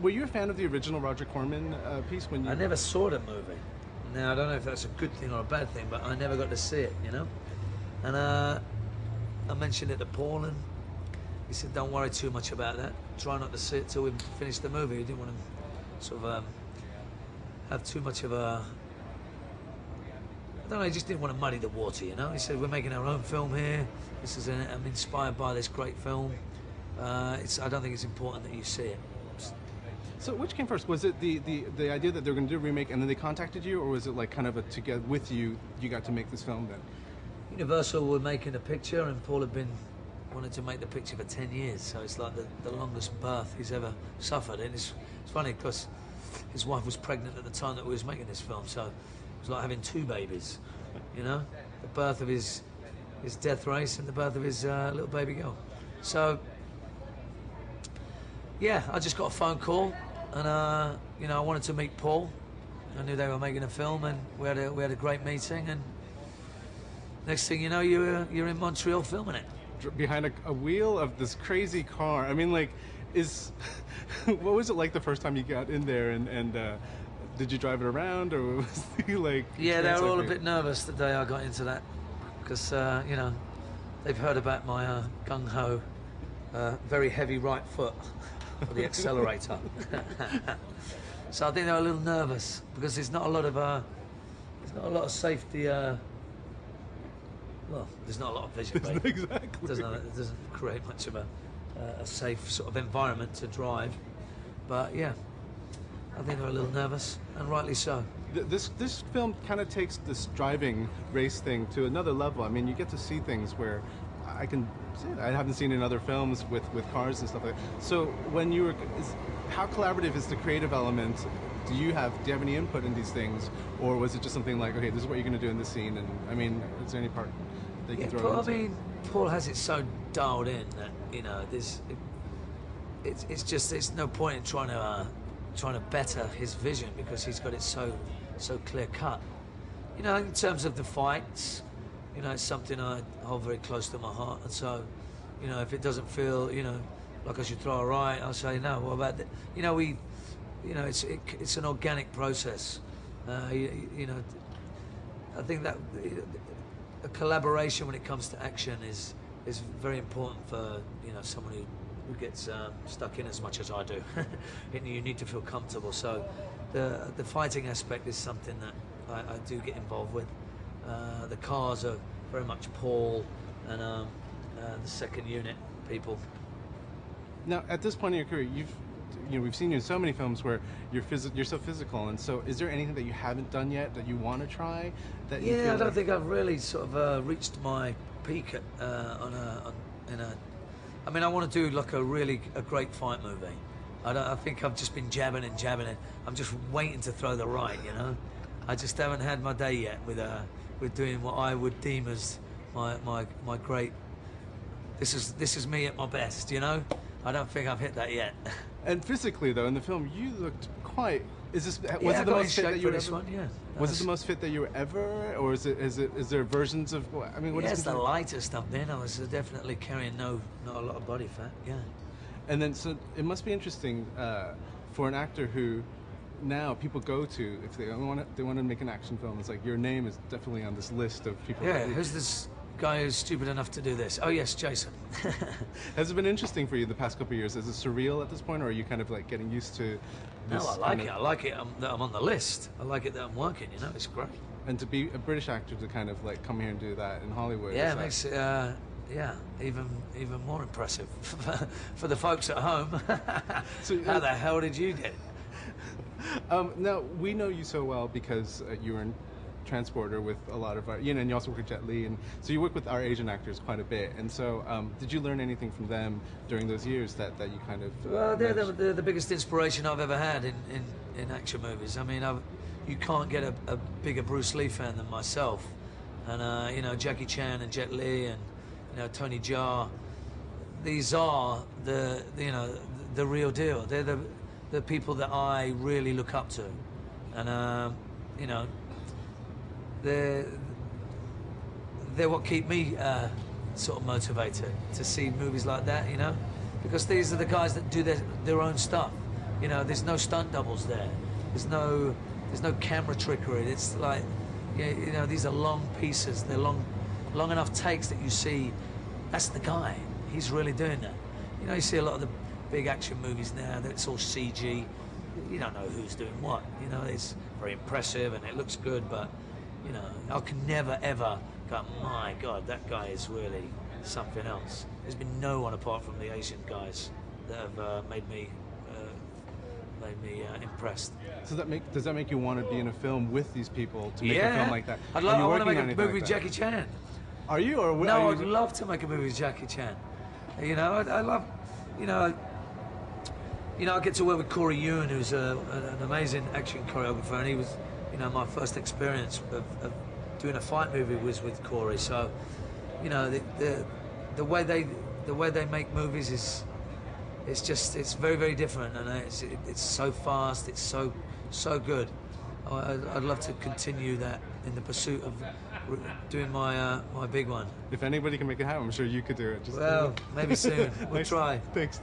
were you a fan of the original Roger Corman piece when you? I never saw the movie. Now I don't know if that's a good thing or a bad thing, but I never got to see it, you know. And I mentioned it to Paul, and he said, "Don't worry too much about that. Try not to see it till we finish the movie." He didn't want to sort of have too much of a. I don't know. He just didn't want to muddy the water, you know. He said, "We're making our own film here. This is I'm inspired by this great film. I don't think it's important that you see it." So which came first? Was it the idea that they were going to do a remake and then they contacted you, or was it like kind of a together with you got to make this film then? Universal were making a picture, and Paul had been wanted to make the picture for 10 years, so it's like the longest birth he's ever suffered. And it's funny because his wife was pregnant at the time that we was making this film, so it was like having 2 babies, you know, the birth of his death race and the birth of his little baby girl. So yeah, I just got a phone call, and you know, I wanted to meet Paul. I knew they were making a film, and we had a great meeting, and next thing you know, you're in Montreal filming it. Behind a wheel of this crazy car. I mean, like, what was it like the first time you got in there, and did you drive it around, or was it like? Yeah, they were all a bit nervous the day I got into that, because you know, they've heard about my gung-ho, very heavy right foot for the accelerator. So I think they were a little nervous because there's not a lot of safety. Well, there's not a lot of vision, right? Exactly. It doesn't create much of a safe sort of environment to drive. But yeah, I think they're a little nervous, and rightly so. This film kind of takes this driving race thing to another level. I mean, you get to see things where I can see it. I haven't seen in other films with cars and stuff like that. So when you were, how collaborative is the creative element? Do you have any input in these things, or was it just something like, okay, this is what you're going to do in this scene? And I mean, is there any part that you can throw into? I mean, Paul has it so dialed in that, you know, it's no point in trying to better his vision, because he's got it so clear cut. You know, in terms of the fights, you know, it's something I hold very close to my heart, and so, you know, if it doesn't feel, you know, like I should throw a right, I'll say no. What about that? You know, it's an organic process. You know, I think that a collaboration when it comes to action is very important for, you know, someone who gets stuck in as much as I do. And you need to feel comfortable. So the fighting aspect is something that I do get involved with. The cars are very much Paul and the second unit people. Now, at this point in your career, we've seen you in so many films where you're so physical, and so is there anything that you haven't done yet that you want to try? I don't think I've really sort of reached my peak I mean, I want to do like a great fight movie. I think I've just been jabbing and jabbing it. I'm just waiting to throw the right, you know. I just haven't had my day yet with doing what I would deem as my great. This is me at my best, you know. I don't think I've hit that yet. And physically, though, in the film, you looked quite. Was it the most fit that you were ever? Yeah. Was it the most fit that you were ever, or is there versions of? I mean, what is it's the lightest I've been. I was definitely carrying not a lot of body fat. Yeah. And then, so it must be interesting for an actor who now people go to if they want to make an action film. It's like your name is definitely on this list of people. Yeah. Who's this guy who's stupid enough to do this? Oh yes, Jason. Has it been interesting for you the past couple of years? Is it surreal at this point, or are you kind of like getting used to this? No, I like it. I like it that I'm on the list. I like it that I'm working, you know, it's great. And to be a British actor to kind of like come here and do that in Hollywood. Yeah, it makes it even more impressive for the folks at home. So, how the hell did you get it? Now, we know you so well because you were in Transporter with a lot of our, you know, and you also work with Jet Li, and so you work with our Asian actors quite a bit. And so, did you learn anything from them during those years that you kind of? Well, they're the biggest inspiration I've ever had in action movies. I mean, you can't get a bigger Bruce Lee fan than myself, and you know, Jackie Chan and Jet Li and, you know, Tony Jaa. These are the real deal. They're the people that I really look up to, and you know. They're what keep me sort of motivated to see movies like that, you know, because these are the guys that do their own stuff. You know, there's no stunt doubles there. There's no camera trickery. It's like, you know, these are long pieces. They're long enough takes that you see, that's the guy. He's really doing that. You know, you see a lot of the big action movies now that it's all CG. You don't know who's doing what. You know, it's very impressive and it looks good, but, you know, I can never, ever go, my God, that guy is really something else. There's been no one apart from the Asian guys that have made me impressed. So does that make you want to be in a film with these people to make a Yeah. film like that? I want to make a movie with Jackie Chan. Are you? Or No, are I'd you... love to make a movie with Jackie Chan. You know, I love, you know, I get to work with Corey Ewan, who's an amazing action choreographer, and he was, you know, my first experience of doing a fight movie was with Corey. So, you know, the way they make movies is, it's very, very different, and it's so fast, it's so good. I'd love to continue that in the pursuit of doing my big one. If anybody can make it happen, I'm sure you could do it. Well, maybe soon. We'll try. Thanks.